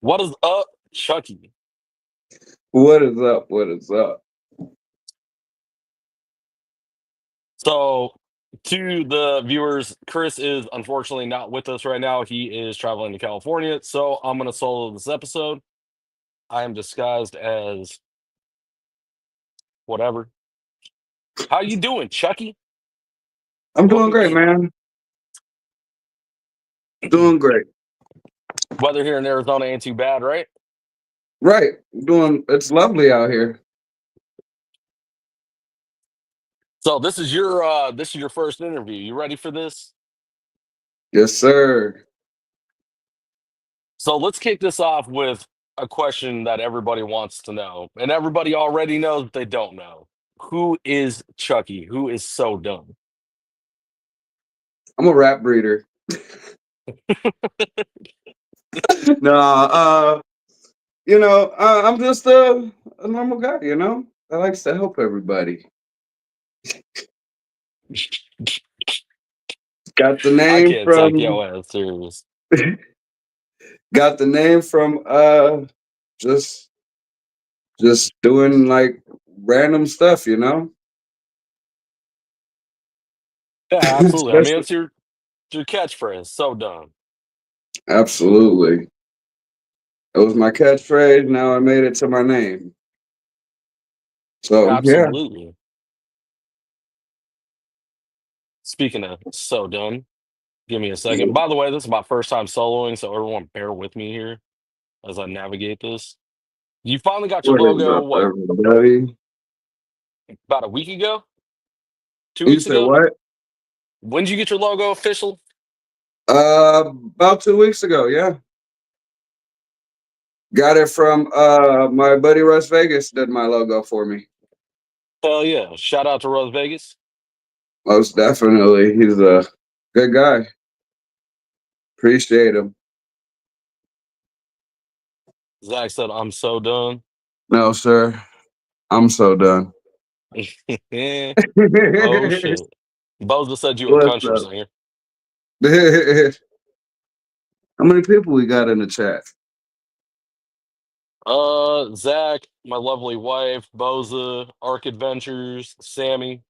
What is up, Chucky? What is up? What is up? So, to the viewers, Chris is unfortunately not with us right now. He is traveling to California, so I'm gonna solo this episode. I am disguised as whatever. How you doing, Chucky? I'm doing Welcome to the great, show. man. Doing great. Weather here in Arizona ain't too bad, right? Right. Doing it's lovely out here. So this is your first interview. You ready for this? Yes, sir. So let's kick this off with a question that everybody wants to know, and everybody already knows, but they don't know. Who is Chucky? Who is so dumb? I'm a rat breeder. No, I'm just a normal guy, that likes to help everybody. Got the I name can't take from your ass serious. got the name from just just doing like random stuff. Yeah, absolutely. I mean, Especially it's your catchphrase. So dumb. absolutely. It was my catchphrase. Now I made it to my name. So yeah. Absolutely. Speaking of so dumb, give me a second. By the way, this is my first time soloing, so everyone bear with me here as I navigate this. You finally got your What is logo, up, what, everybody? about a week ago? Two You weeks said ago? what? When did you get your logo official? About 2 weeks ago, yeah. Got it from my buddy Russ Vegas did my logo for me. Hell yeah. Shout out to Rose Vegas. Most definitely. He's a good guy. Appreciate him. Zach said, I'm so done. No, sir. I'm so done. Oh shit. Boza said you a What's country up? singer. How many people we got in the chat? Zach, my lovely wife, Boza, Arc Adventures, Sammy.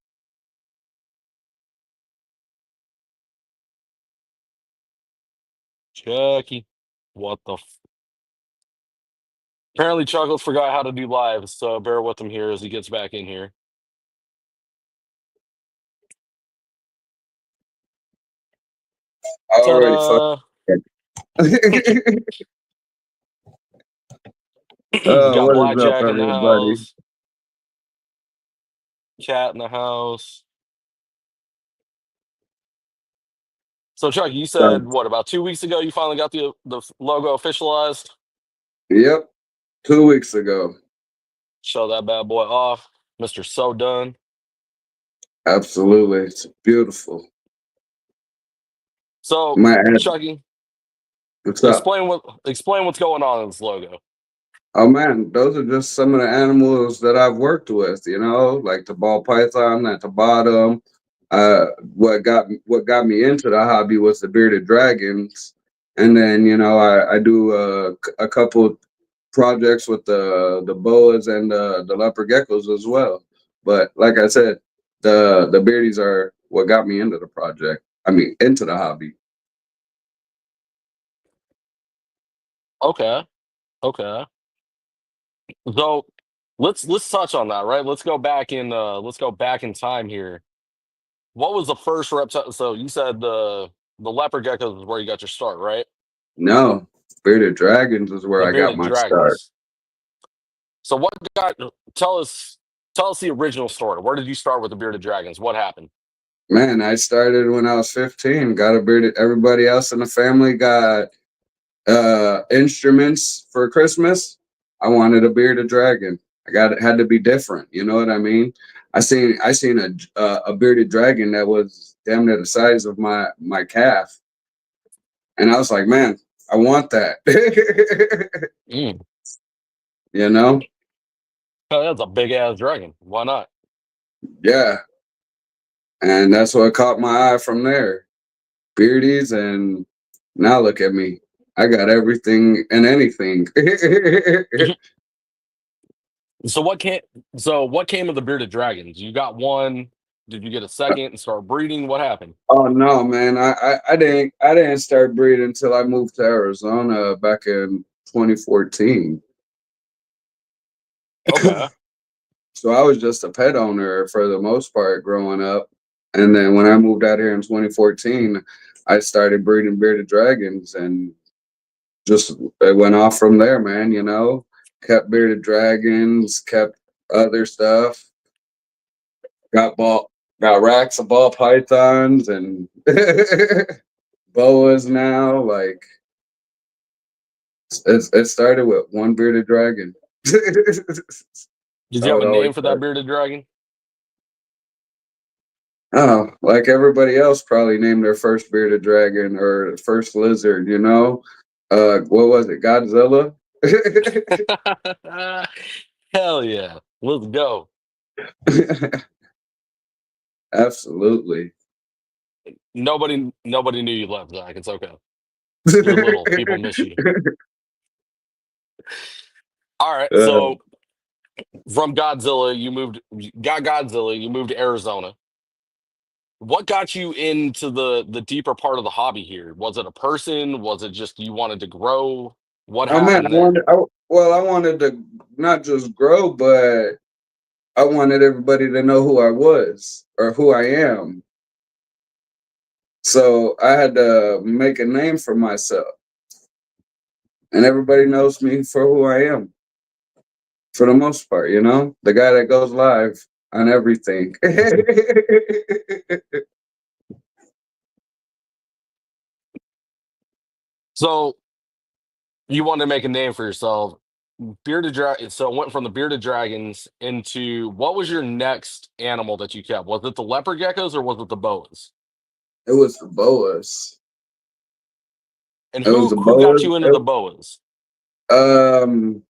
Chucky. What the apparently Chuckles forgot how to do live, so bear with him here as he gets back in here. I already fucked. Ta-da! Got What is up, Blackjack in the everybody? house, Cat in the house. So Chuck, you said what, about 2 weeks ago you finally got the logo officialized? Yep, 2 weeks ago. Show that bad boy off. Mr. So Done. Absolutely. It's beautiful. So, My ad, Chucky, what's up? explain what's going on in this logo. Oh man, those are just some of the animals that I've worked with, like the ball python at the bottom. What got me into the hobby was the bearded dragons. And then, I do a couple projects with the boas and the leopard geckos as well. But like I said, the beardies are what got me into the project. I mean, into the hobby. Okay. Okay. So let's touch on that, right? Let's go back in time here. What was the first reptile? So you said the leopard geckos is where you got your start, right? No, bearded dragons is where The I got bearded my start. dragons. So what got tell us tell us the original story. Where did you start with the bearded dragons? What happened? Man, I started when I was 15. Got a bearded. Everybody else in the family got instruments for Christmas. I wanted a bearded dragon. It had to be different. You know what I mean? I seen a bearded dragon that was damn near the size of my calf, and I was like, man, I want that. Mm. you know? Oh, that's a big ass dragon. Why not? Yeah. And that's what caught my eye from there. Beardies, and now look at me. I got everything and anything. So what came? So what came of the bearded dragons? You got one. Did you get a second and start breeding? What happened? Oh no, man! I didn't start breeding until I moved to Arizona back in 2014. Okay. So I was just a pet owner for the most part growing up, and then when I moved out here in 2014, I started breeding bearded dragons, and just it went off from there, man. You know, kept bearded dragons, kept other stuff, got ball, got racks of ball pythons and boas now. Like it started with one bearded dragon. Did I you have would a always name for say, that bearded dragon? oh, like everybody else probably named their first bearded dragon or first lizard, you know? What was it? Godzilla? Hell yeah! Let's go. Absolutely. Nobody knew you left, Zach. It's okay. You're little. People miss you. All right. uh, So from Godzilla, you got Godzilla. You moved to Arizona. What got you into the deeper part of the hobby here? Was it a person? Was it just you wanted to grow? What oh man, happened there? I wanted to not just grow, but I wanted everybody to know who I was or who I am. So I had to make a name for myself, and everybody knows me for who I am for the most part. You know, the guy that goes live on everything. So you wanted to make a name for yourself. Bearded dragon. So it went from the bearded dragons into what was your next animal that you kept? Was it the leopard geckos or was it the boas? It was the boas. And It was the who got boas. you into the boas? Um,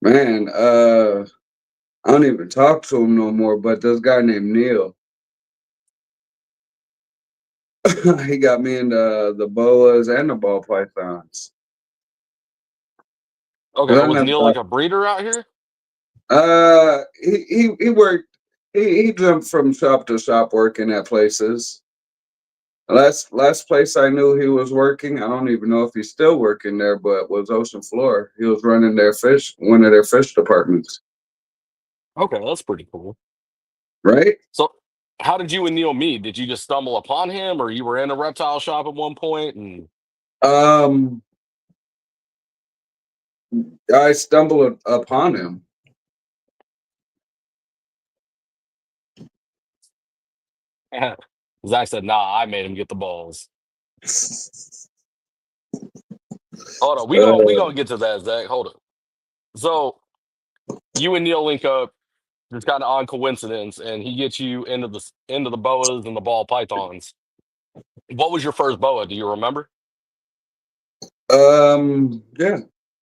man, I don't even talk to him no more. But this guy named Neil, he got me into the boas and the ball pythons. Okay, 'Cause I was never Neil thought. like a breeder out here? He worked. He jumped from shop to shop working at places. Last place I knew he was working, I don't even know if he's still working there, but was Ocean Floor. He was running their fish, one of their fish departments. Okay, that's pretty cool. Right? So how did you and Neil meet? Did you just stumble upon him or you were in a reptile shop at one point and Um, I stumbled upon him. Zach said, nah, I made him get the balls. Hold on, we Uh, gonna get to that, Zach. Hold on. So you and Neil link up just kind of on coincidence, and he gets you into the boas and the ball pythons. What was your first boa? Do you remember? yeah,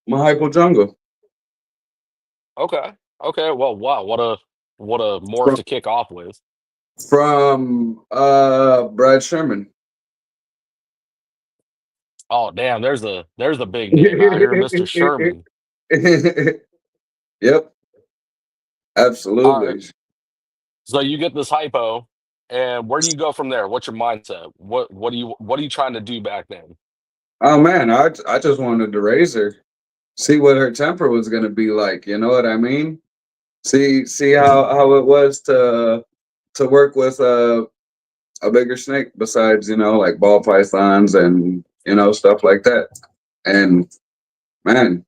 Mahaiko Jungle Okay. Okay. Well, wow. What a morph from to kick off with. Brad Sherman. Oh, damn. There's a big name out here, Mr. Sherman. Yep, All right. absolutely. So you get this hypo, and where do you go from there? What's your mindset? What are you trying to do back then? Oh man, I just wanted to raise her, see what her temper was gonna be like. You know what I mean? See how it was to work with a bigger snake besides like ball pythons and stuff like that. And man,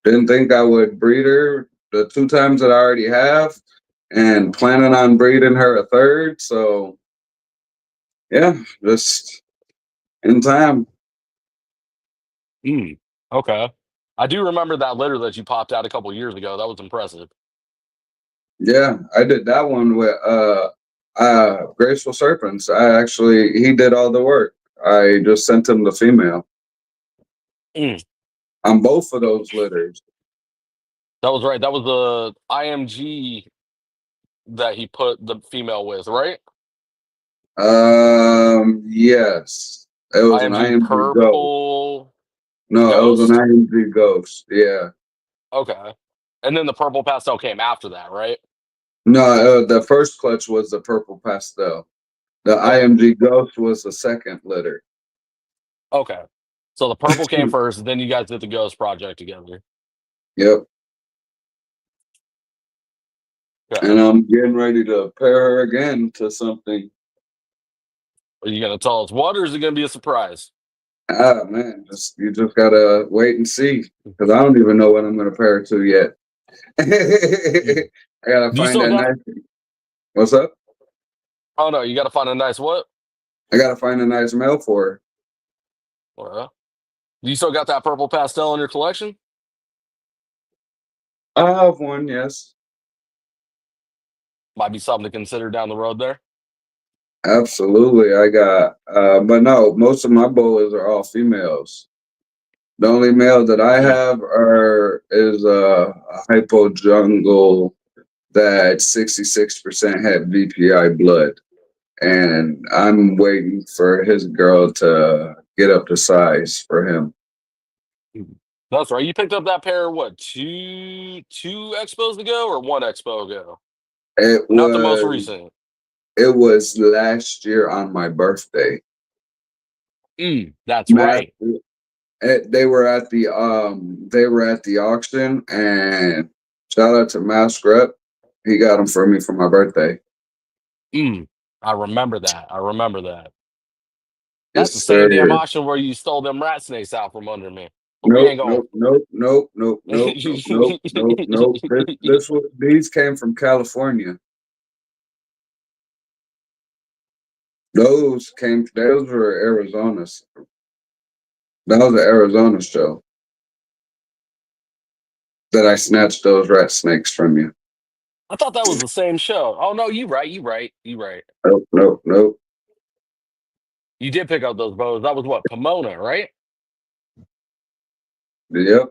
didn't think I would breed her the two times that I already have, and planning on breeding her a third. So yeah, just in time. Mm, okay. I do remember that litter that you popped out a couple years ago. That was impressive. Yeah, I did that one with Graceful Serpents. He did all the work. I just sent him the female Mm, on both of those litters. that was right. That was the IMG that he put the female with, right? Yes. It was an IMG IMG Ghost. purple No, it was an ghost. IMG Ghost. Yeah. Okay, and then the purple pastel came after that, right? No, the first clutch was the purple pastel. The Okay, IMG Ghost was the second litter. okay. So the purple came first, then you guys did the ghost project together. Yep. Okay. And I'm getting ready to pair her again to something. Are you gonna tell us what, or is it gonna be a surprise? Ah man, just you just gotta wait and see. Because I don't even know what I'm gonna pair her to yet. Mm. I gotta Do you find still that got? nice. What's up? Oh no, you got to find a nice what? I gotta find a nice male for her. Well, do you still got that purple pastel in your collection? I have one, yes. Might be something to consider down the road there. Absolutely. I got but no, most of my boas are all females. The only male that I Mm. have is a hypo jungle that 66% had VPI blood. And I'm waiting for his girl to get up to size for him. That's right. You picked up that pair what, two expos ago or one expo ago? It Not the most was recent. it was last year on my birthday. That's Matt, right. they were at the auction, and shout out to Mask Rep. He got them for me for my birthday. I remember that. I remember that. That's the Yes, same sir. damn auction where you stole them rat snakes out from under me. But we Nope, ain't going. nope, nope, nope, nope, nope, nope, nope, nope, nope. These came from California. Those were Arizona's. That was the Arizona show that I snatched those rat snakes from you. I thought that was the same show. Oh no, you right. You right. You right. Nope, nope, nope. You did pick up those bows. That was what, Pomona, right? Yep.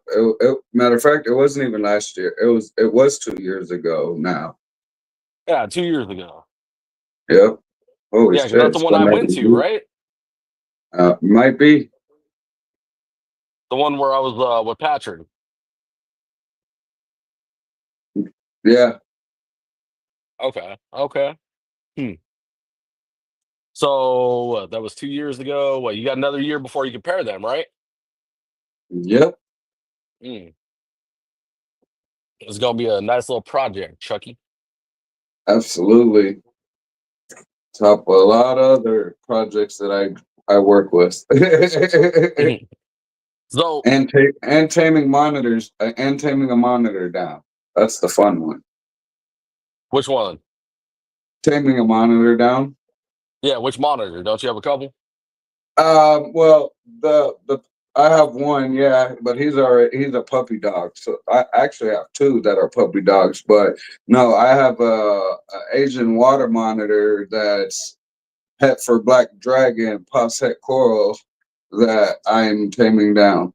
Matter of fact, it wasn't even last year. It was 2 years ago now. Yeah, 2 years ago. Yep. Holy Yeah, because shit. that's the It's one been I that went to, long. right? Might be. The one where I was with Patrick. Yeah. Okay. Okay. Hmm. So that was 2 years ago. What, you got another year before you compare them, right? Yep. Hmm. It's gonna be a nice little project, Chucky. Absolutely. Top of a lot of other projects that I work with. So and taming monitors and taming a monitor down. That's the fun one. which one? Taming a monitor down. Yeah, which monitor? Don't you have a couple? Well, the I have one, yeah, but he's a puppy dog. So I actually have two that are puppy dogs. But no, I have a Asian water monitor that's het for black dragon, puffs het coral that I'm taming down.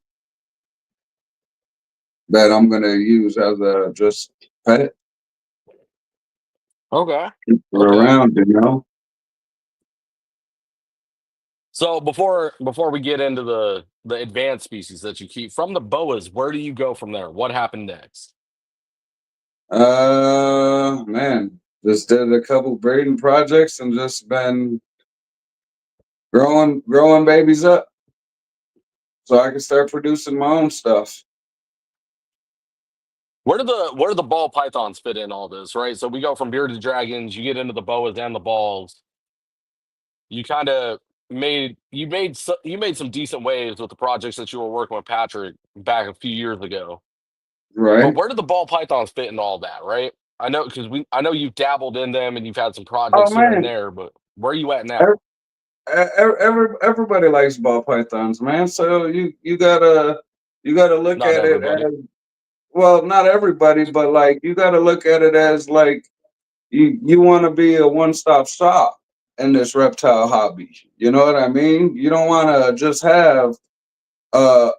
That I'm gonna use as a just pet Okay. Okay. around, you know. So before we get into the advanced species that you keep from the boas, where do you go from there? What happened next? Man, just did a couple breeding projects and just been growing babies up so I can start producing my own stuff. Where do the ball pythons fit in all this, right? So we go from bearded dragons, you get into the boas and the balls. You kind of you made some decent waves with the projects that you were working with Patrick back a few years ago. But Right. where do the ball pythons fit in all that, right? I know you've dabbled in them and you've had some Oh projects here and man, there, but where are you at ev- now? everybody likes ball pythons, man. So you gotta look Not at it everybody. as, well, not everybody, but like you gotta look at it as like you want to be a one-stop shop in this reptile hobby. You know what I mean? You don't want to just have uh,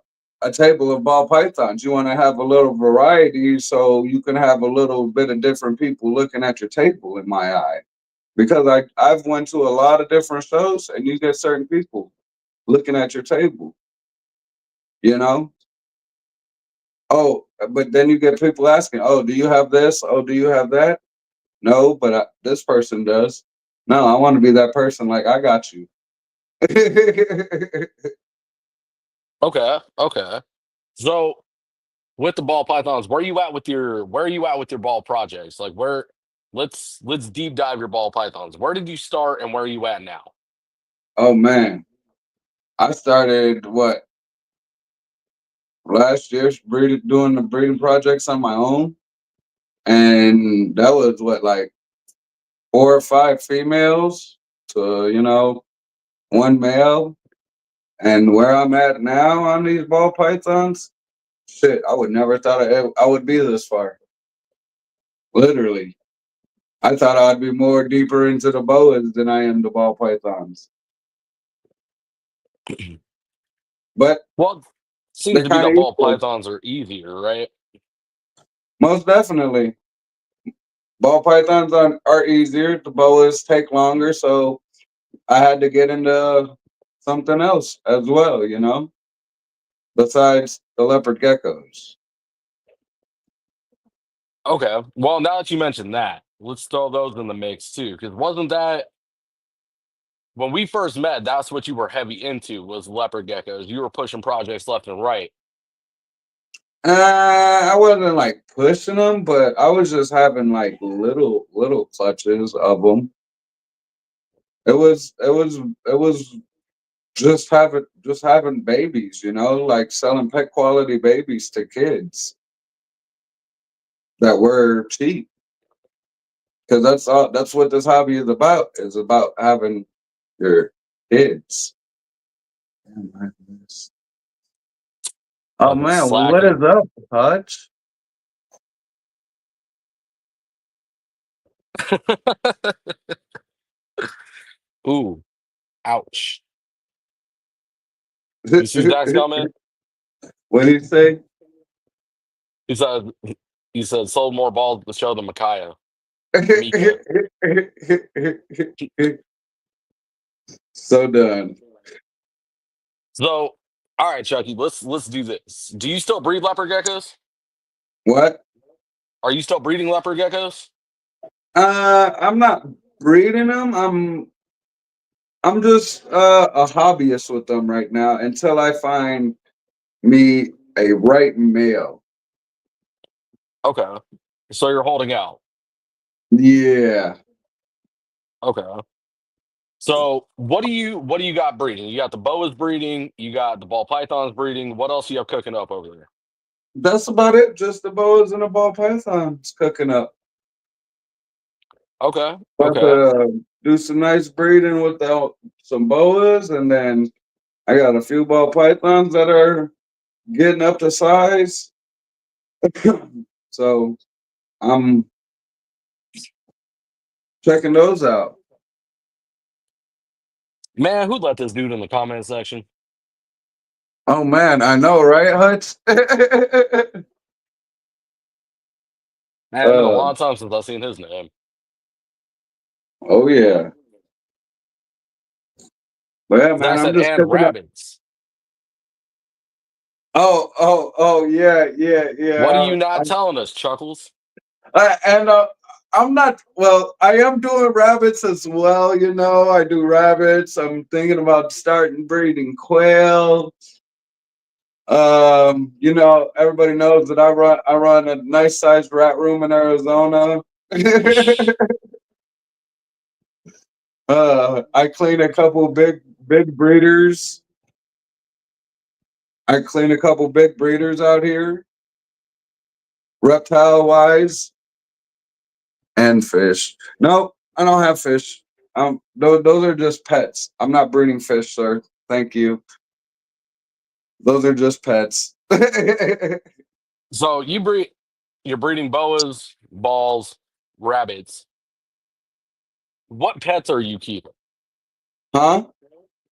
a table of ball pythons. You want to have a little variety so you can have a little bit of different people looking at your table. In my eye, because I've went to a lot of different shows and you get certain people. looking at your table, you know? Oh, but then you get people asking, "Oh, do you have this? Oh, do you have that?" No, but this person does. No, I want to be that person. Like I got you. Okay, okay. So with the ball pythons, where are you at with your ball projects? Like where let's deep dive your ball pythons. Where did you start and where are you at now? Oh man, I started what last year doing the breeding projects on my own, and that was what like 4 or 5 females to one male. And where I'm at now on these ball pythons, shit, I would never thought I would be this far. Literally, I thought I'd be more deeper into the boas than I am the ball pythons. But Well, seems they're to be kind the of ball equal. pythons are easier, right? Most definitely. Ball pythons are easier. The boas take longer, so I had to get into something else as well, besides the leopard geckos. Okay. Well, now that you mentioned that, let's throw those in the mix too. Because wasn't that when we first met? That's what you were heavy into was leopard geckos. You were pushing projects left and right. I wasn't like pushing them, but I was just having like little clutches of them. It was just having babies, like selling pet quality babies to kids that were cheap. Because that's what this hobby is about. Is about having your kids. Damn, I miss- Oh Fucking man, what is slacking. up, Hutch? Ooh, ouch. You see Zach's comment? What do you say? He said he said sold more balls to show than Micaiah. Mika. So done. So, all right, Chucky, let's do this. Do you still breed leopard geckos? What? Are you still breeding leopard geckos? I'm not breeding them. I'm just a hobbyist with them right now until I find me a right male. Okay. So you're holding out. Yeah. Okay. So what do you got breeding? You got the boas breeding, you got the ball pythons breeding. What else you have cooking up over there? That's about it. Just the boas and the ball pythons cooking up. Okay. About Okay. to do some nice breeding with some boas, and then I got a few ball pythons that are getting up to size. So I'm checking those out. Man, who'd let this dude in the comment section? Oh man, I know, right, Hutch? Man, it's been a uh, long time since I've seen his name. oh yeah. But yeah, man, Zach I'm said, just and cooking up. rabbits. Oh, yeah, yeah, What are yeah. you not telling us, Chuckles? And I'm not. Well, I am doing rabbits as well. I do rabbits. I'm thinking about starting breeding quail. Everybody knows that I run a nice sized rat room in Arizona. I clean a couple big breeders. I clean a couple big breeders out here, reptile wise, and fish. Nope, I don't have fish. Those are just pets. I'm not breeding fish, sir. Thank you. Those are just pets. So you're breeding boas, balls, rabbits. What pets are you keeping? Huh?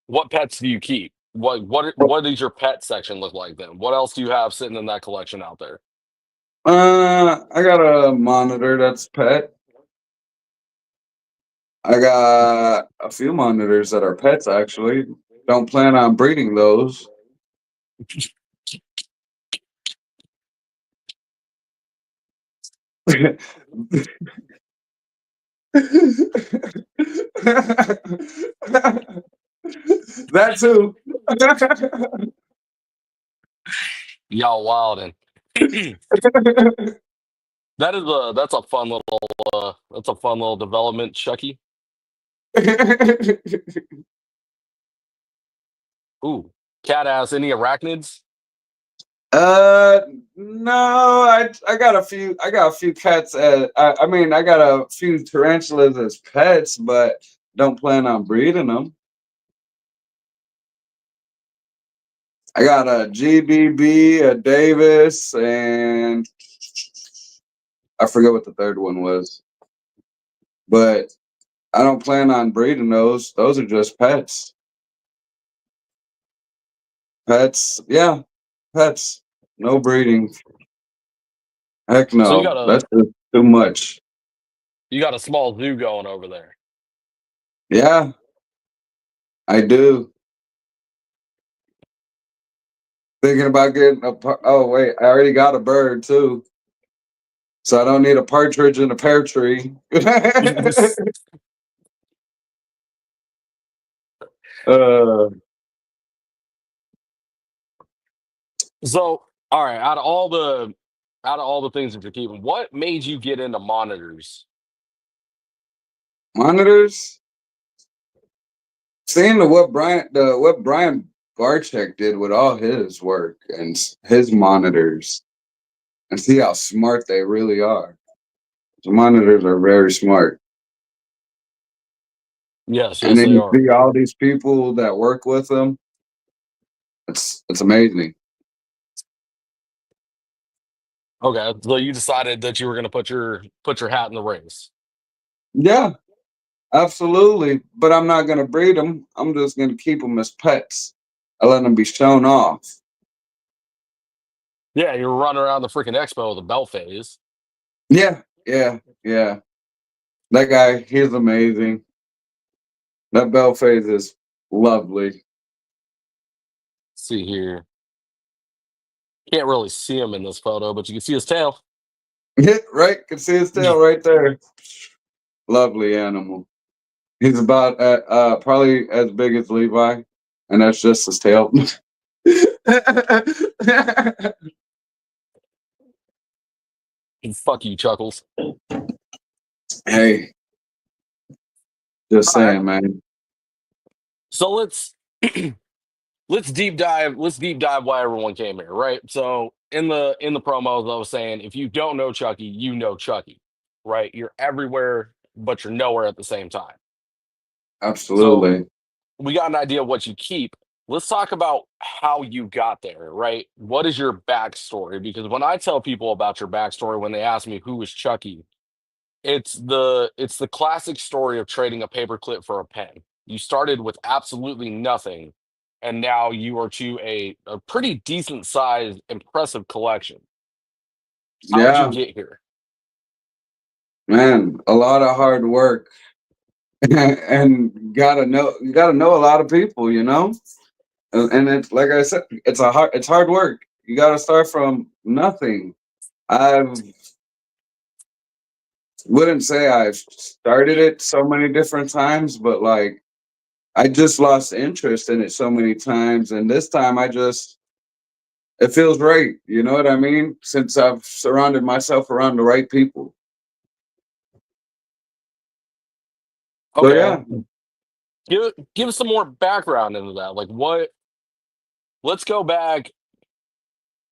What pets do you keep? What does your pet section look like then? What else do you have sitting in that collection out there? I got a monitor that's pet. I got a few monitors that are pets actually. don't plan on breeding those. That too. Y'all wildin'. That's a fun little development, Chucky. Ooh, cat ass. Any arachnids? Uh, no, I got a few. I got a few cats. I mean, I got a few tarantulas as pets, but don't plan on breeding them. I got a GBB, a Davis, and I forget what the third one was. But I don't plan on breeding those. Those are just pets. Pets, yeah, pets. No breeding. Heck So no. That's just too much. you got a small zoo going over there. Yeah, I do. Thinking about getting oh wait, I already got a bird too. So I don't need a partridge in a pear tree. uh So, all right, out of all the things that you're keeping, what made you get into monitors? Monitors. Seeing what Brian Barchek did with all his work and his monitors, and see how smart they really are. The monitors are very smart. Yes, And yes, then they you are. see all these people that work with them. It's amazing. Okay, so you decided that you were going to put your hat in the race. Yeah, absolutely. But I'm not gonna breed them. I'm just gonna keep them as pets. I let them be shown off. Yeah, you're running around the freaking expo with a belt phase. Yeah, yeah, yeah. That guy, he's amazing. That bell phase is lovely. Let's see here, can't really see him in this photo, but you can see his tail. Yeah, right. Can see his tail right there. Lovely animal. He's about probably as big as Levi, and that's just his tail. Fuck you, Chuckles. Hey, just All right, saying, man. so let's deep dive why everyone came here, right? So in the promos, I was saying if you don't know Chucky, you know Chucky, right? You're everywhere, but you're nowhere at the same time. So Absolutely. we got an idea of what you keep. Let's talk about how you got there, right? What is your backstory? Because when I tell people about your backstory, when they ask me who is Chucky, it's the classic story of trading a paperclip for a pen. You started with absolutely nothing, and now you are to a pretty decent sized, impressive collection. How'd you Yeah, get here? man. A lot of hard work, and gotta know a lot of people. And it's like I said, it's hard work. You gotta start from nothing. I wouldn't say I've started it so many different times, but like I just lost interest in it so many times, and this time it feels right. You know what I mean? Since I've surrounded myself around the right people. So Okay, yeah, give us some more background into that. Like what? Let's go back.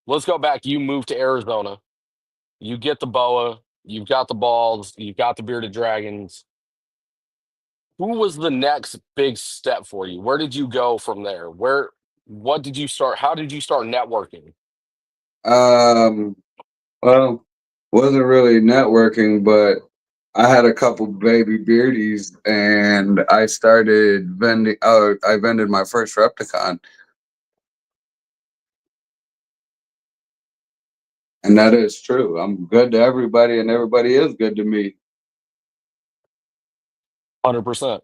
Let's go back. You moved to Arizona. You get the boa. You've got the balls. You've got the bearded dragons. Who was the next big step for you? Where did you go from there? What did you start? How did you start networking? um, well, wasn't really networking, but I had a couple baby beardies, and I started vending. I vended my first Repticon, and that is true. I'm good to everybody, and everybody is good to me. 100%.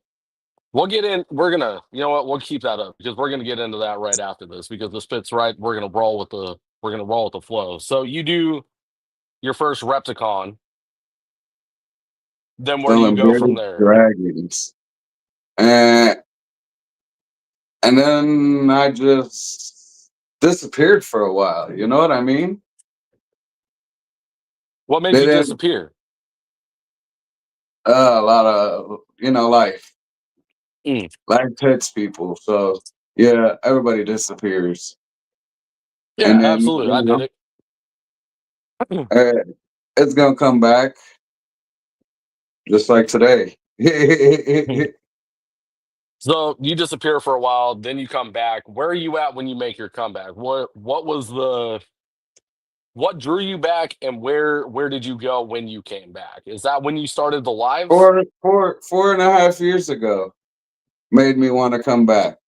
We'll get in. We're gonna, you know what? We'll keep that up because we're gonna get into that right after this because this fits right. We're gonna roll with the flow. So you do your first Repticon, then where do you Selling go from bearded there? dragons. And and then I just disappeared for a while. You know what I mean? What made They you didn't disappear? a lot of life. Mm. Life hits people. So yeah, everybody disappears. Yeah, And then absolutely. I did it. uh, it's gonna come back just like today. So you disappear for a while, then you come back. Where are you at when you make your comeback? What drew you back and where did you go when you came back? Is that when you started the lives? 4.5 years ago made me want to come back.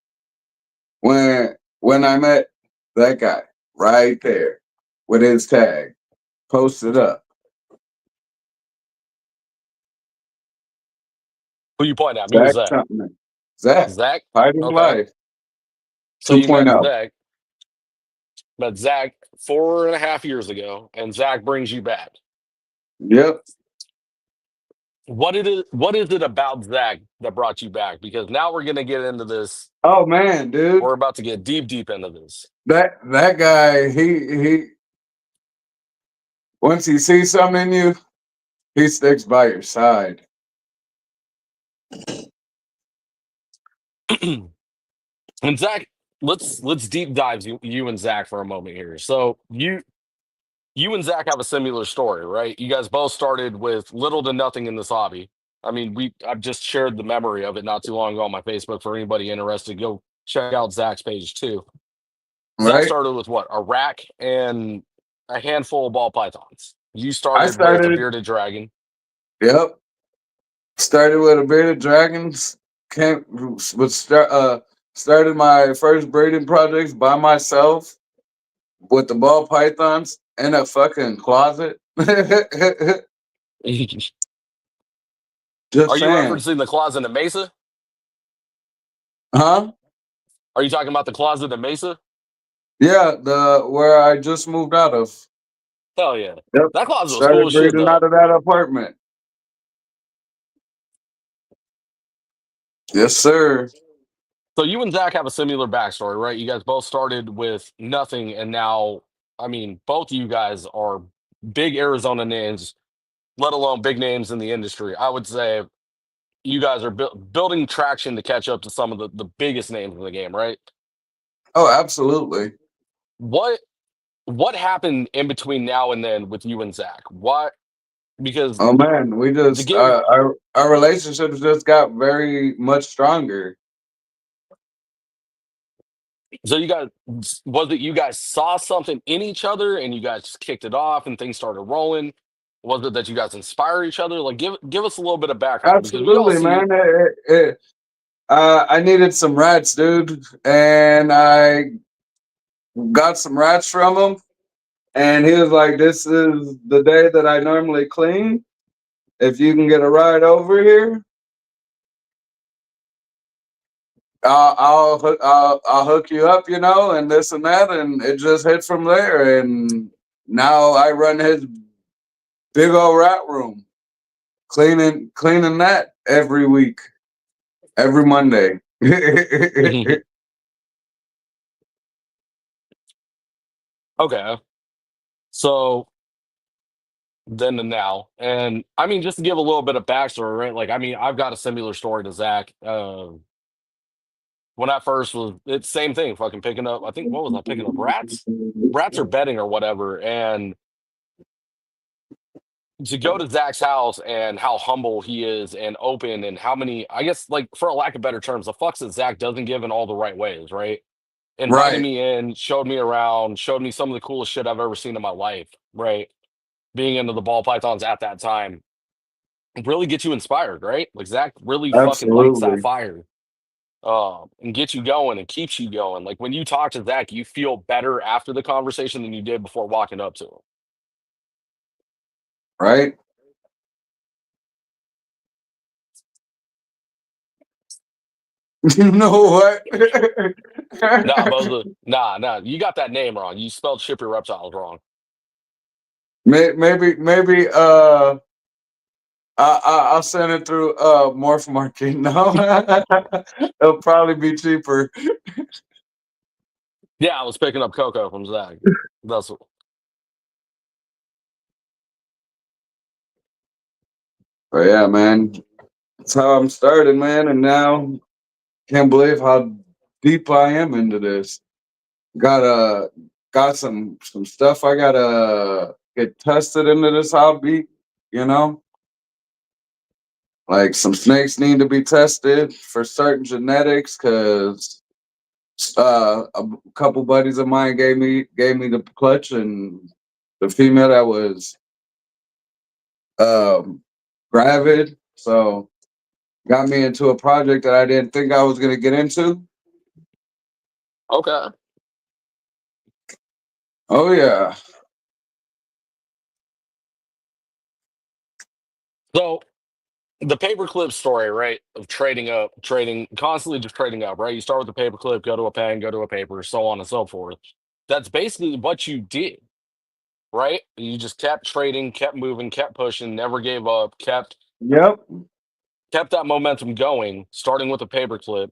When I met that guy right there with his tag posted up. Who you pointing at? Me or Zach Zach? something. Zach, Zach? fighting Okay. life So you 2.0. met Zach 4.5 years ago, and Zach brings you back. Yep. What is it about Zach that brought you back? Because now we're gonna get into this. Oh man, dude. We're about to get deep into this. That guy, he once he sees something in you, he sticks by your side. And Zach, let's deep dive you and Zach for a moment here. So you and Zach have a similar story, right? You guys both started with little to nothing in this hobby. I mean, I've just shared the memory of it not too long ago on my Facebook for anybody interested. Go check out Zach's page too. Zach Right? started with what? A rack and a handful of ball pythons. You I started with a started, bearded dragon. yep. Started with a bearded dragons. Came with started my first breeding projects by myself with the ball pythons in a fucking closet. Are Just you saying. referencing the closet in Mesa? Huh? Are you talking about the closet in Mesa? Yeah, the where I just moved out of. Hell yeah. Yep. That closet was cool Started as shit breeding out though. of that apartment. Yes, sir. So you and Zach have a similar backstory, right? You guys both started with nothing, and now, I mean, both of you guys are big Arizona names, let alone big names in the industry. I would say you guys are building traction to catch up to some of the biggest names in the game, right? Oh, absolutely. What what happened in between now and then with you and Zach? What because Oh man, we to just give our relationships just got very much stronger. so you guys was it you guys saw something in each other and you guys just kicked it off and things started rolling? Was it that you guys inspire each other? Like give us a little bit of background because we all Absolutely, see man. I needed some rats, dude, and I got some rats from him. And he was like, "This is the day that I normally clean. If you can get a ride over here, I'll hook you up, and this and that." And it just hit from there. And now I run his big old rat room, cleaning that every week, every Monday. okay. So then to now. And I mean, just to give a little bit of backstory, right? Like, I mean, I've got a similar story to Zach. When I first was, it's same thing, fucking picking up, I think, what was I picking up? Rats or bedding or whatever. And to go to Zach's house and how humble he is and open and how many, I guess, like, for a lack of better terms, the fucks that Zach doesn't give in all the right ways, right? Invited Right. me in, showed me around, showed me some of the coolest shit I've ever seen in my life, right? Being into the ball pythons at that time really get you inspired, right? Like Zach really fucking lights that Absolutely. fire, and gets you going and keeps you going. Like when you talk to Zach, you feel better after the conversation than you did before walking up to him. Right. You know what? Nah, Boza. Nah. You got that name wrong. You spelled Ship Your Reptiles wrong. Maybe. I'll send it through Morph Market. No, it'll probably be cheaper. Yeah, I was picking up Coco from Zach. That's But yeah, man, that's how I'm started, man. And now can't believe how deep I am into this. Got got some stuff I gotta get tested into this hobby. You know, like some snakes need to be tested for certain genetics because a couple buddies of mine gave me the clutch, and the female that was um gravid, so got me into a project that I didn't think I was gonna get into. okay. Oh yeah. So the paperclip story, right? Of trading up, trading constantly just trading up, right? You start with the paperclip, go to a pen, go to a paper, so on and so forth. That's basically what you did, right? You just kept trading, kept moving, kept pushing, never gave up, Yep. kept that momentum going, starting with a paperclip,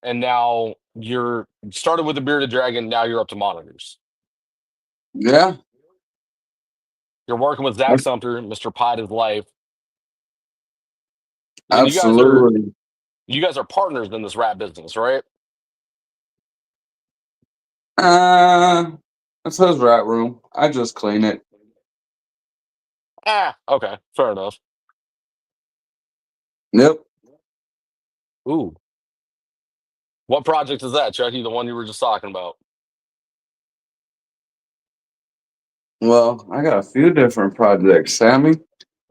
and now you're started with the bearded dragon, now you're up to monitors. Yeah. You're working with Zach Sumter, Mr. Pied is Life, and Absolutely. you guys are partners in this rap business, right? Uh, it says rat room. I just clean it. Ah, okay, fair enough. Yep. Ooh, what project is that, Chucky? The one you were just talking about? Well, I got a few different projects, Sammy.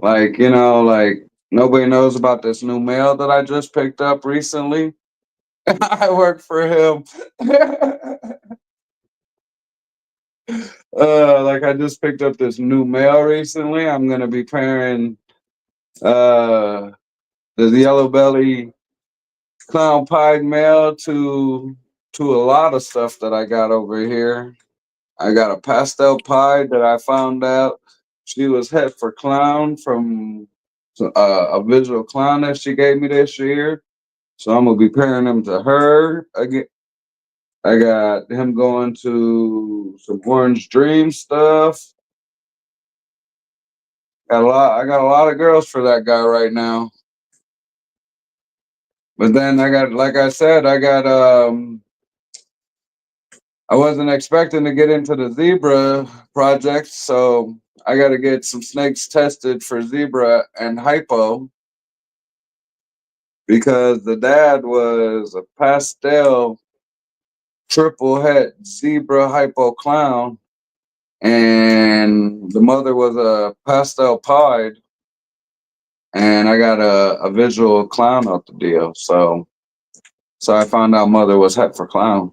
Like, like nobody knows about this new mail that I just picked up recently. I work for him. Like I just picked up this new mail recently. I'm gonna be pairing uh the yellow belly clown pied mail to a lot of stuff that I got over here. I got a pastel pie that I found out she was het for clown from a visual clown that she gave me this year. So I'm gonna be pairing them to her again. I got him going to some Orange Dream stuff. Got a lot. I got a lot of girls for that guy right now. But then I got, like I said, I wasn't expecting to get into the zebra project, so I got to get some snakes tested for zebra and hypo because the dad was a pastel triple het zebra hypo clown, and the mother was a pastel pied, and I got a visual clown out the deal. So I found out mother was het for clown,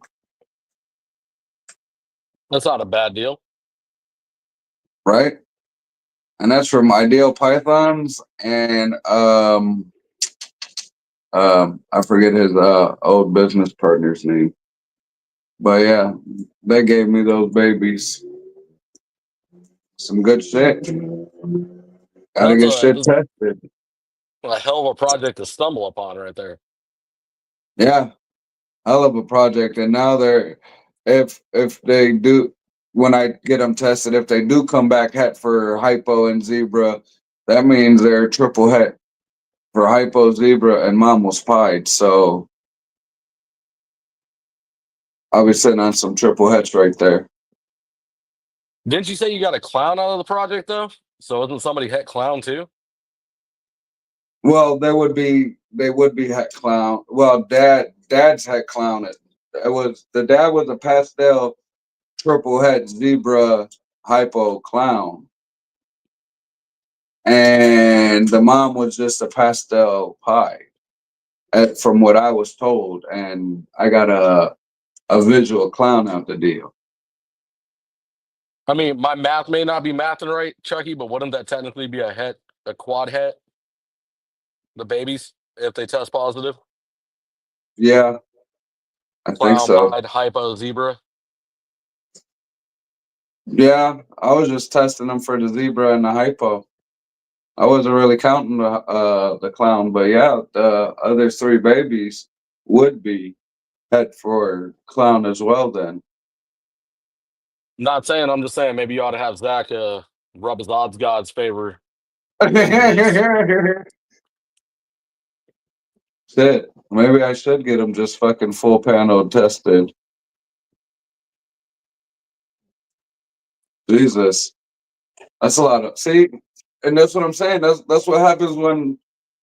That's not a bad deal. right? And that's from Ideal Pythons and I forget his old business partner's name. But yeah, they gave me those babies. Some good shit. Gotta That's get shit that's tested. a hell of a project to stumble upon right there. Yeah, hell of a project. And now they're if they do when I get them tested, if they do come back het for hypo and zebra, that means they're triple het for hypo, zebra, and mom was pied. So I'll be sitting on some triple hets right there. Didn't you say you got a clown out of the project though? So isn't somebody hit clown too? Well, they would be het clown. Well, dad's het clown. It was the dad was a pastel triple het zebra hypo clown, and the mom was just a pastel pie, from what I was told. And I got a visual clown out the deal. I mean, my math may not be mathing right, Chucky, but wouldn't that technically be a quad het, the babies, if they test positive? Yeah, I think Clown, so. pied, hypo, zebra. Yeah, I was just testing them for the zebra and the hypo. I wasn't really counting the clown, but yeah, the other three babies would be head for clown as well. Then Not saying, I'm just saying maybe you ought to have Zach rub his odds gods favor in his. shit, maybe I should get them just fucking full panel tested. Jesus, that's a lot of see, and that's what I'm saying. That's what happens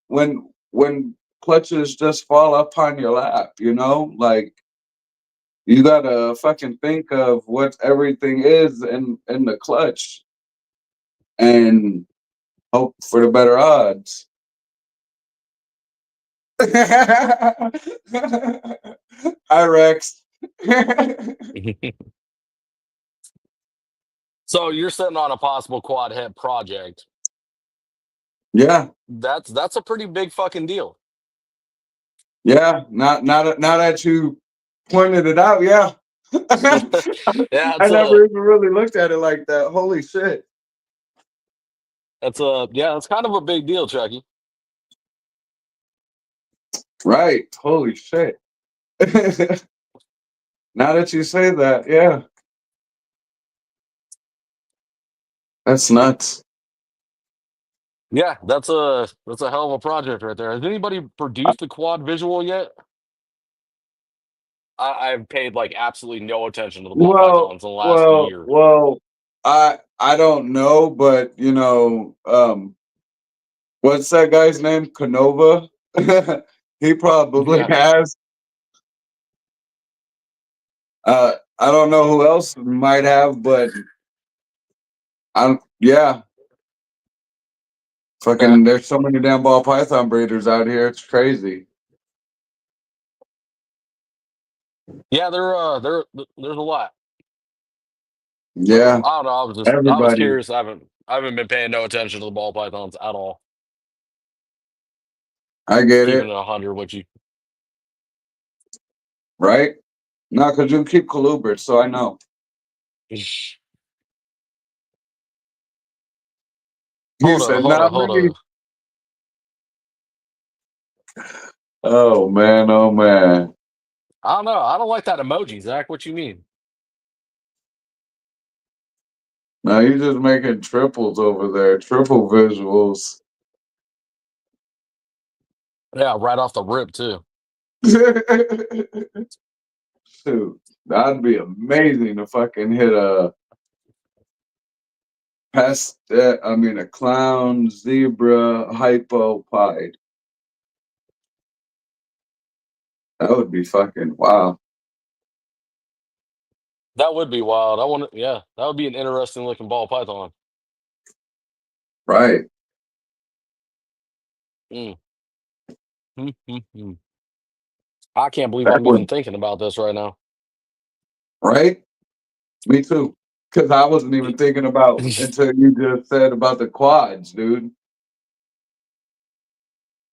when clutches just fall upon your lap. You know, like you gotta fucking think of what everything is in the clutch and hope for the better odds. Hi Rex. So you're sitting on a possible quad head project. Yeah, That's a pretty big fucking deal. yeah. Now that you pointed it out, yeah. Yeah, I it's never even really looked at it like that. Holy shit. it's kind of a big deal, Chucky. Right. Holy shit. Now that you say that, yeah. That's nuts. Yeah, that's a hell of a project right there. Has anybody produced a quad visual yet? I've paid like absolutely no attention to the ball Well, pythons in the last well, year. well, I don't know, but you know, what's that guy's name? Canova? He probably Yeah, has. I don't know who else might have, but I'm yeah. yeah, Fucking there's so many damn ball python breeders out here, it's crazy. yeah. There's a lot. So Yeah, I don't know. I was everybody. curious. I haven't been paying no attention to the ball pythons at all. I get Keeping it it, 100 with you. right? No, because you keep colubrids, so I know. He Hold on, said, hold on, not hold me. on. Oh man, oh man. I don't know. I don't like that emoji, Zach. What you mean? Now you just making triples over there, triple visuals. Yeah, right off the rip too. Shoot, that'd be amazing to fucking hit a pest. I mean, a clown, zebra, hypo, pied. That would be fucking wow. That would be wild. I want to. Yeah, that would be an interesting looking ball python. Right. Mm. Mm, mm, mm. I can't believe That I'm even would thinking about this right now. right. Me too. Because I wasn't even thinking about until you just said about the quads, dude.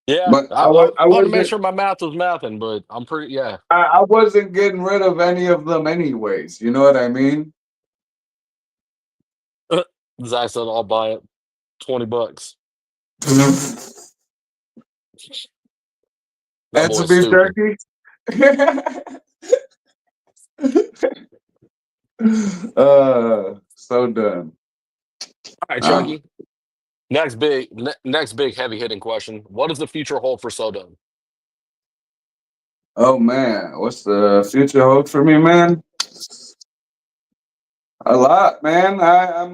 Yeah, But I, I wanted to make sure my math was mathing, but I'm pretty. Yeah, I wasn't getting rid of any of them anyways. You know what I mean? Zach said I'll buy it. $20. That And some boy's beef stupid. jerky. So done. All right, Uh, Chucky. Next big heavy hitting question. What does the future hold for Soda? oh man, what's the future hold for me, man? A lot, man. I'm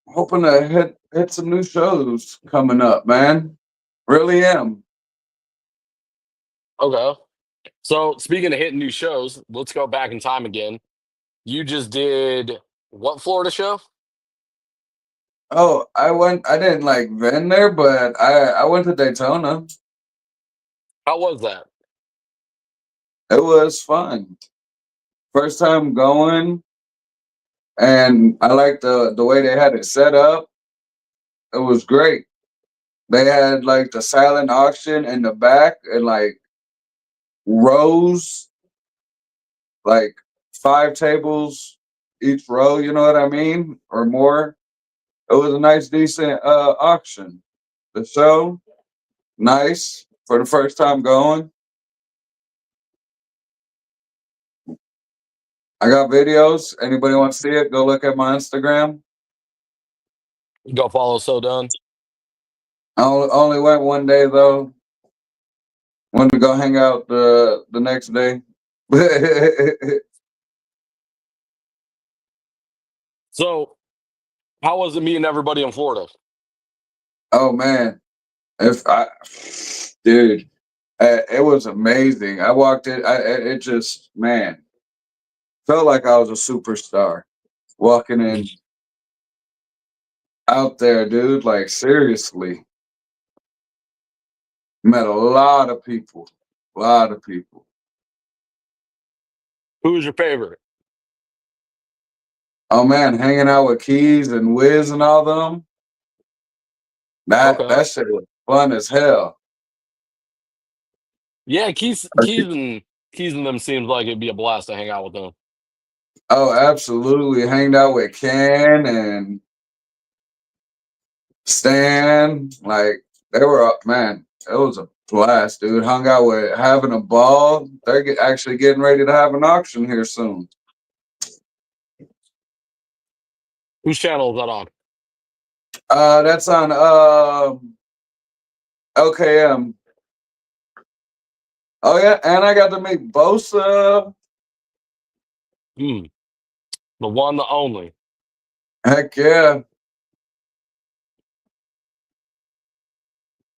hoping to hit some new shows coming up, man. Really am. Okay. So speaking of hitting new shows, let's go back in time again. You just did what Florida show? Oh, I went. I didn't like been there, but I went to Daytona. How was that? It was fun. First time going, and I liked the way they had it set up. It was great. They had like the silent auction in the back, and like rows, like 5 tables each row, you know what I mean? Or more. It was a nice, decent auction. The show, nice for the first time going. I got videos. Anybody want to see it? Go look at my Instagram. Go follow So Done. Only went one day though. Wanted to go hang out the next day. So, how was it meeting everybody in Florida? Oh man, if I, dude, it was amazing. I walked in. It just man felt like I was a superstar walking in out there, dude. Like seriously, met a lot of people. A lot of people. Who was your favorite? Oh man, hanging out with Keys and Wiz and all them. That Okay. that shit was fun as hell. Yeah, Keys and them seems like it'd be a blast to hang out with them. Oh, absolutely. Hanged out with Ken and Stan. Like they were up, man. It was a blast, dude. Hung out with having a ball. They're actually getting ready to have an auction here soon. Whose channel is that on? That's on LKM. Oh yeah, and I got to meet Bosa. Hmm. The one, the only. Heck yeah.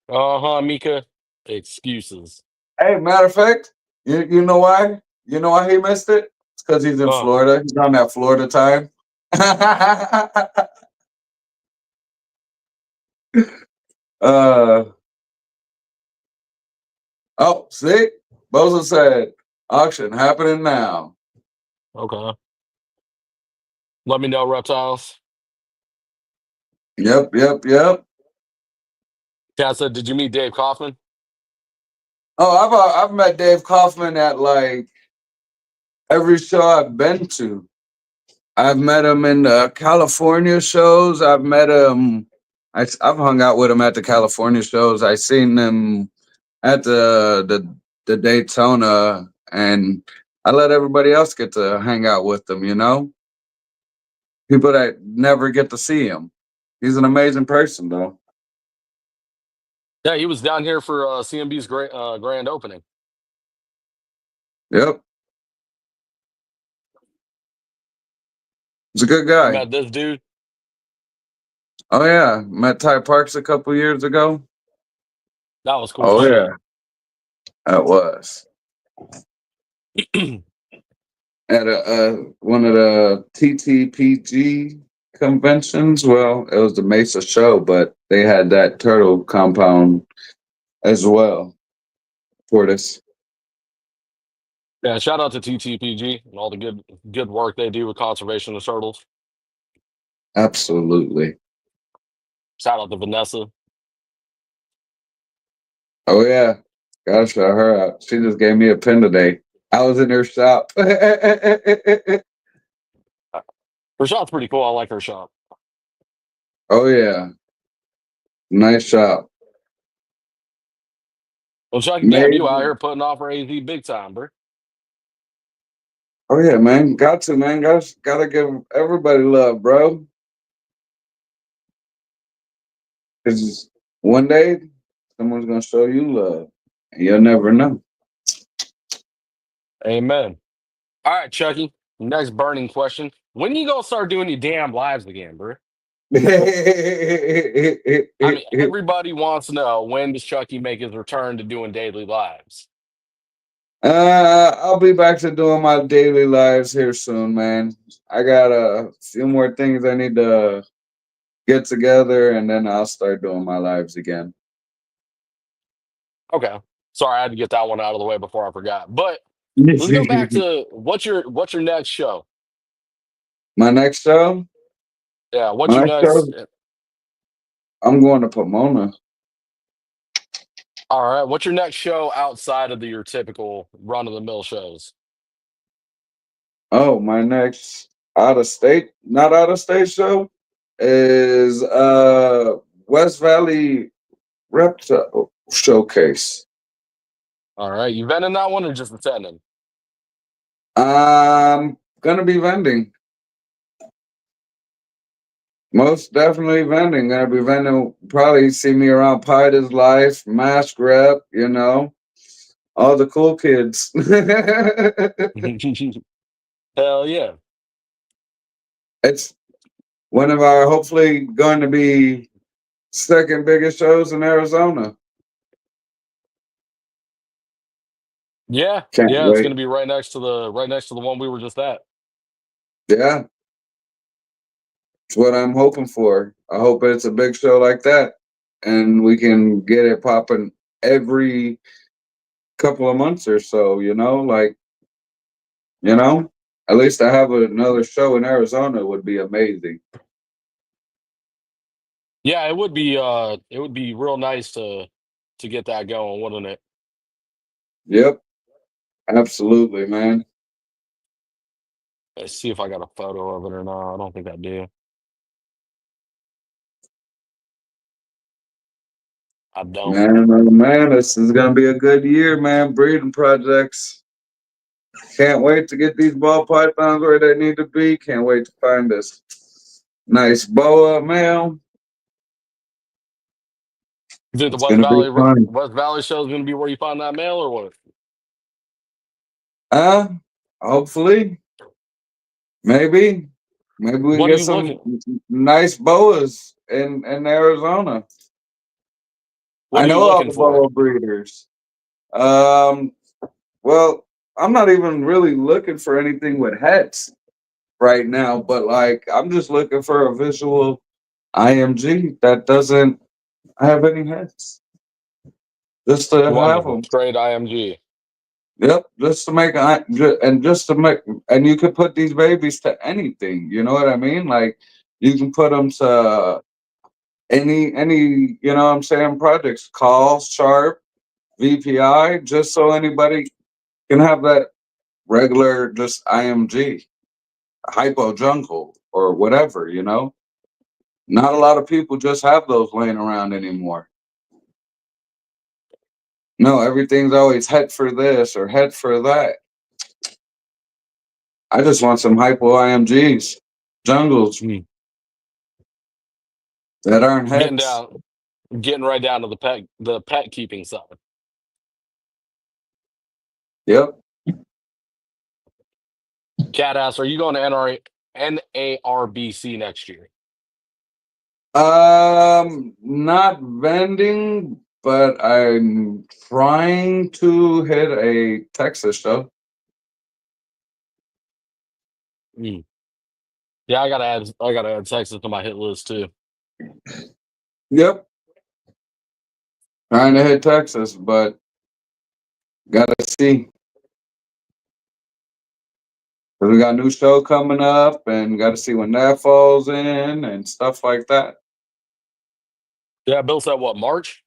Uh-huh, Mika. Excuses. Hey, matter of fact, you know why? You know why he missed it? It's because he's in Uh, Florida. He's on that Florida time. uh oh, see? Bosa said auction happening now. okay. Let me know, Reptiles. Yep. Cat said, did you meet Dave Kaufman? Oh, I've met Dave Kaufman at like every show I've been to. I've met him in the California shows. I've met him. I've hung out with him at the California shows. I seen him at the Daytona, and I let everybody else get to hang out with them. You know, people that never get to see him. He's an amazing person, though. Yeah, he was down here for CMB's grand opening. Yep, he's a good guy. Met this dude. Oh yeah, met Ty Parks a couple years ago. That was cool as Oh shit. yeah, that was at one of the TTPG conventions. Well, it was the Mesa show, but they had that turtle compound as well for this. Yeah, shout out to TTPG and all the good work they do with conservation of turtles. Absolutely. Shout out to Vanessa. Oh yeah, gotta shout her out. She just gave me a pin today. I was in her shop. Her shop's pretty cool. I like her shop. Oh yeah, nice shop. Well, Chucky, damn, you out Amazing. here putting off for AZ big time, bro. Oh yeah, man. Got to, man. Gotta give everybody love, bro. Cause one day someone's gonna show you love, and you'll never know. Amen. All right, Chucky. Next burning question. When you gonna start doing your damn lives again, bro? I mean, everybody wants to know, when does Chucky make his return to doing daily lives? I'll be back to doing my daily lives here soon, man. I got a few more things I need to get together, and then I'll start doing my lives again. Okay. Sorry, I had to get that one out of the way before I forgot. But let's go back to what's your next show? My next show, Yeah, what's my your next show, next? I'm going to Pomona. All right. What's your next show outside of your typical run of the mill shows? Oh, my next out of state, not out of state show is West Valley Reptile Showcase. All right. You been in that one or just attending? I'm gonna be vending. Most definitely vending. Gonna be vending. Probably see me around Pida's Life, Mask Rep. All the cool kids. Hell yeah. It's one of our hopefully going to be second biggest shows in Arizona. Yeah. Can't Yeah. It's wait. gonna be right next to the one we were just at. Yeah, it's what I'm hoping for. I hope it's a big show like that, and we can get it popping every couple of months or so. You know, at least to have another show in Arizona would be amazing. Yeah, it would be real nice to get that going, wouldn't it? Yep, absolutely, man. Let's see if I got a photo of it or not. I don't think I do. I don't. Man, oh man, this is gonna be a good year, man. Breeding projects. Can't wait to get these ball pythons where they need to be. Can't wait to find this nice boa male. You think the It's gonna be fun. West Valley show is gonna be where you find that mail or what? Uh, hopefully, maybe, maybe we can What are get you some looking? nice boas in Arizona. What I are you know all looking the for? boa breeders. Um, well, I'm not even really looking for anything with heads right now, but like I'm just looking for a visual IMG that doesn't have any heads, just to You want have the them. straight IMG? Yep, just to make and just to make, and you could put these babies to anything. You know what I mean? Like you can put them to any you know what I'm saying, projects, calls, sharp, VPI, just so anybody can have that regular just IMG, hypo jungle or whatever. Not a lot of people just have those laying around anymore. No, everything's always head for this or head for that. I just want some hypo IMGs, jungles Hmm. that aren't Getting heads. down, getting right down to the pet keeping side. Yep. Cat ass, are you going to NARBC next year? Not vending, but I'm trying to hit a Texas show. Hmm. Yeah, I gotta add Texas to my hit list too. Yep. Trying to hit Texas, but gotta see. 'Cause we got a new show coming up and gotta see when that falls in and stuff like that. Yeah, Bill said what, March?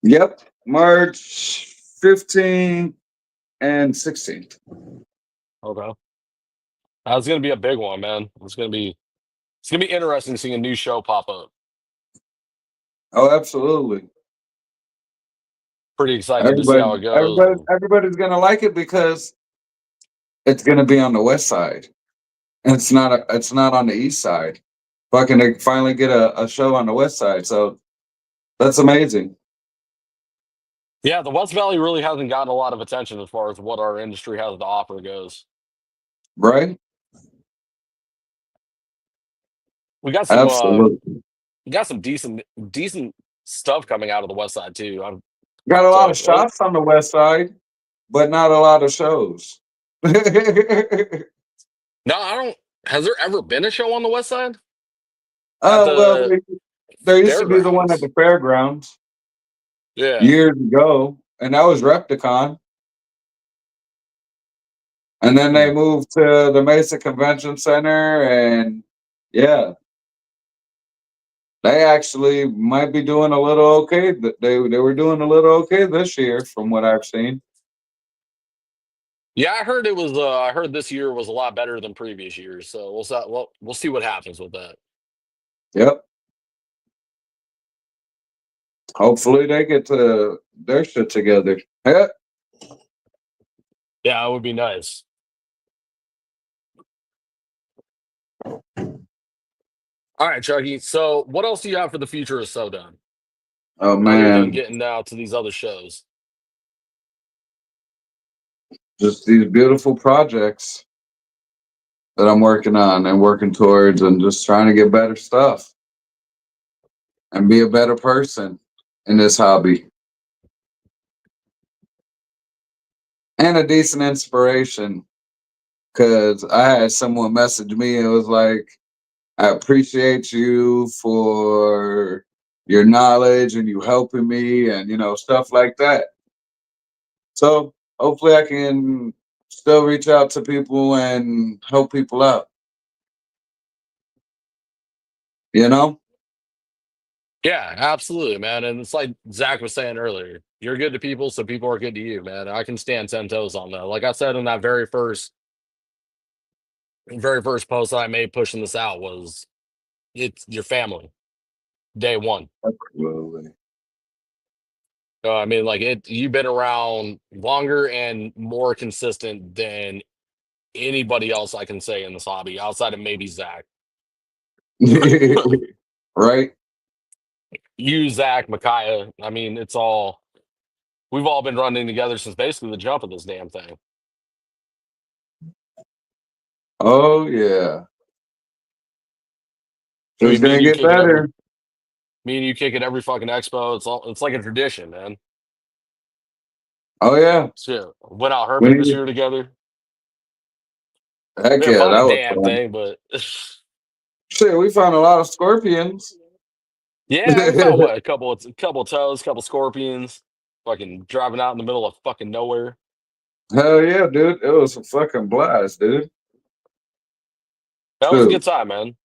Yep. March 15th and 16th. Okay. That's gonna be a big one, man. It's gonna be interesting seeing a new show pop up. Oh, absolutely. Pretty excited to see how it goes. Everybody's gonna like it because it's gonna be on the west side. It's not on the east side. Fucking they finally get a show on the west side. So that's amazing. Yeah, the West Valley really hasn't gotten a lot of attention as far as what our industry has to offer goes. Right? We got some Absolutely. we got some decent stuff coming out of the West Side too. Got a lot of So shots on the west side, but not a lot of shows. no, I don't. Has there ever been a show on the West Side at Well, the there used to be the one at fairgrounds? the fairgrounds Yeah. years ago, and that was Repticon. And then they Hmm. moved to the Mesa Convention Center, and yeah, They actually might be doing a little okay. They were doing a little okay this year, from what I've seen. Yeah, I heard it was. I heard this year was a lot better than previous years. So we'll see what happens with that. Yep. Hopefully they get their shit together. Yeah. Yeah, it would be nice. All right, Chucky. So what else do you have for the future of So Done? Oh Other than man, getting out to these other shows. just these beautiful projects that I'm working on and working towards, and just trying to get better stuff and be a better person in this hobby, and a decent inspiration. Cause I had someone message me and it was like, I appreciate you for your knowledge and you helping me and stuff like that. So hopefully I can still reach out to people and help people out, you know? Yeah, absolutely, man. And it's like Zach was saying earlier, you're good to people, so people are good to you, man. I can stand 10 toes on that. Like I said in that very first post that I made pushing this out was it's your family, day one. Absolutely. I mean, like you've been around longer and more consistent than anybody else I can say in this hobby, outside of maybe Zach. Right? You, Zach, Micaiah. I mean, we've all been running together since basically the jump of this damn thing. Oh yeah. I Just mean, me gonna and you get kick it every better. me and you kick it every fucking expo. It's like a tradition, man. Oh yeah. Shit. Went out We herping need this to, year together. heck We didn't yeah, find a that was damn fun. thing, but Shit, we found a lot of scorpions. yeah, we found what a couple of toes, couple scorpions, fucking driving out in the middle of fucking nowhere. Hell yeah, dude. It was a fucking blast, dude. That was a good Shoot, time, man.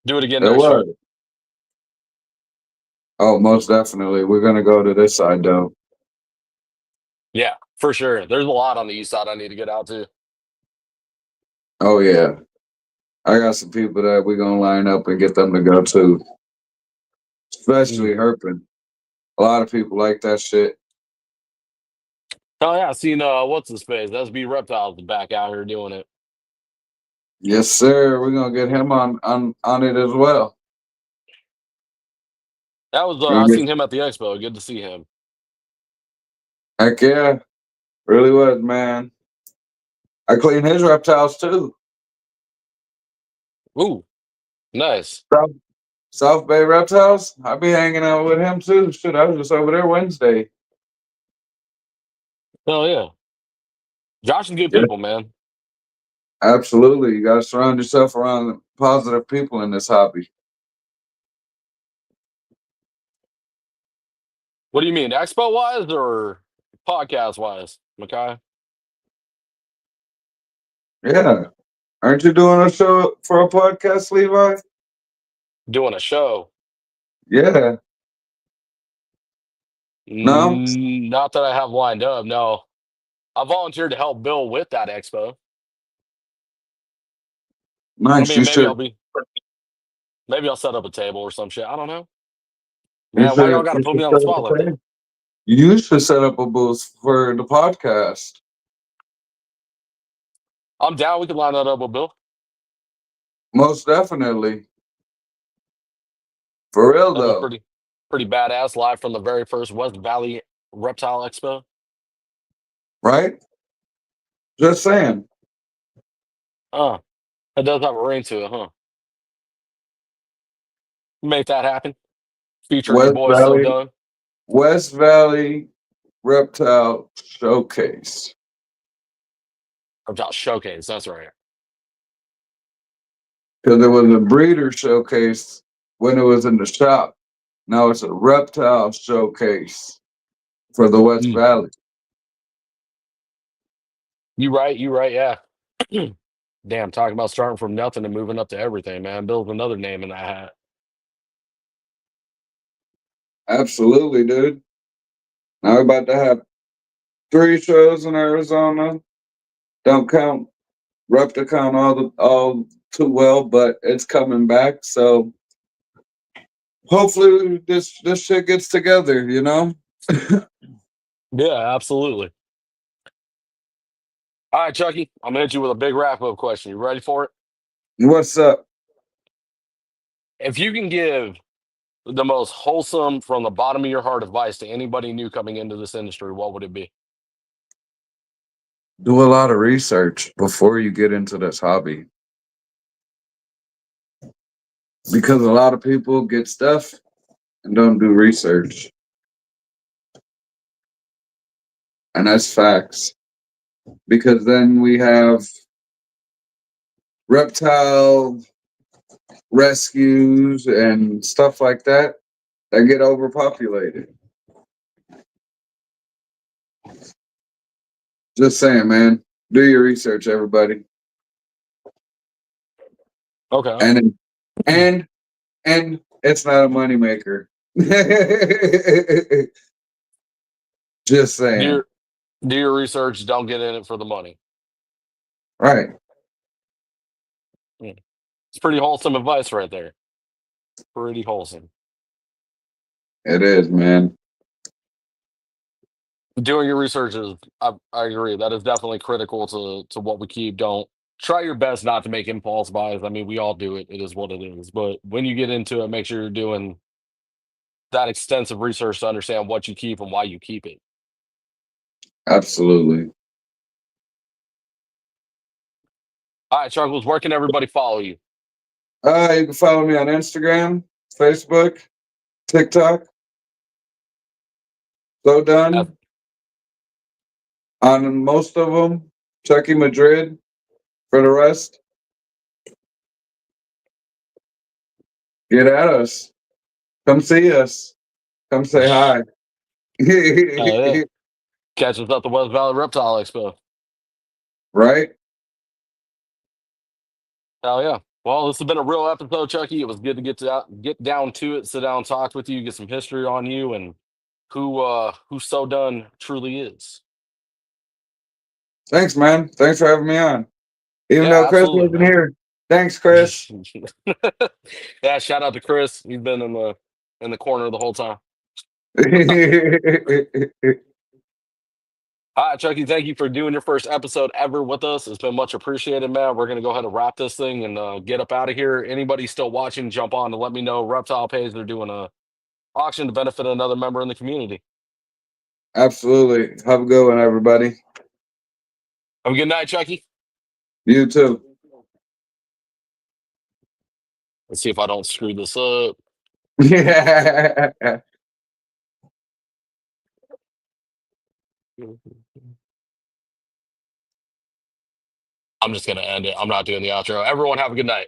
Do it again it next was. year. Oh, most definitely. We're gonna go to this side though. Yeah, for sure. There's a lot on the east side I need to get out to. Oh yeah. I got some people that we're gonna line up and get them to go too. Especially Mm. herping. A lot of people like that shit. Hell yeah, I seen what's his face? SB Reptiles back out here doing it. Yes, sir. We're gonna get him on it as well. That was We're I gonna get seen him at the expo. Good to see him. heck yeah. Really was, man. I clean his reptiles too. Ooh, nice. South, South Bay Reptiles. I be hanging out with him too. Shit, I was just over there Wednesday. Hell yeah. Josh is good Yeah, people, man. absolutely. You gotta surround yourself around positive people in this hobby. What do you mean, expo wise or podcast wise, Makai? Yeah. Aren't you doing a show for a podcast, Levi? Doing a show. Yeah. No? Not that I have lined up. No, I volunteered to help Bill with that expo. I Nice. mean, maybe I'll set up a table or some shit. I don't know. Man, why y'all got to You put should me on the set up spot a like that? thing. You should set up a booth for the podcast. I'm down. We can line that up with Bill. Most definitely. For real That'd be though. pretty badass. Live from the very first West Valley Reptile Expo. Right? Just saying. It does have a ring to it, huh? Make that happen. Featuring your West boy So Valley. Done. West Valley Reptile Showcase. Reptile Showcase. That's right. Because it was a breeder showcase when it was in the shop. Now it's a reptile showcase for the West Mm. Valley. You right. You right. Yeah. Damn. Talking about starting from nothing and moving up to everything, man. Bill's another name in that hat. Absolutely, dude. Now we're about to have 3 shows in Arizona. Don't count Repticon all too well, but it's coming back. So hopefully this shit gets together, you know? Yeah, absolutely. All right, Chucky, I'm gonna hit you with a big wrap up question. You ready for it? What's up? If you can give the most wholesome, from the bottom of your heart advice to anybody new coming into this industry, what would it be? Do a lot of research before you get into this hobby. Because a lot of people get stuff and don't do research. And that's facts. Because then we have reptile rescues and stuff like that that get overpopulated. Just saying, man. Do your research, everybody. Okay. And and and it's not a moneymaker. Just Do saying. your do your research. Don't get in it for the money. Right. Mm. It's pretty wholesome advice right there. Pretty wholesome. It is, man. Doing your research is, I agree. That is definitely critical to what we keep. Don't try your best not to make impulse buys. I mean, we all do it. It is what it is. But when you get into it, make sure you're doing that extensive research to understand what you keep and why you keep it. Absolutely. All right, Chuckles, where can everybody follow you? You can follow me on Instagram, Facebook, TikTok. So F- done on most of them. Chucky Madrid for the rest. Get at us. Come see us. Come say hi. Hell yeah. Catch us at the West Valley Reptile Expo. Right? Hell yeah. Well, this has been a real episode, Chucky. It was good to get down to it, sit down, talk with you, get some history on you and who So Done truly is. Thanks, man. Thanks for having me on. Even though Yeah, Chris absolutely, wasn't man. here. Thanks, Chris. Yeah, shout out to Chris. He's been in the corner the whole time. All right, Chucky, thank you for doing your first episode ever with us. It's been much appreciated, man. We're gonna go ahead and wrap this thing and get up out of here. Anybody still watching, jump on to let me know. Reptile Pays, they're doing a auction to benefit another member in the community. Absolutely. Have a good one, everybody. Have a good night, Chucky. You too. Let's see if I don't screw this up. Yeah. I'm just gonna end it. I'm not doing the outro. Everyone have a good night.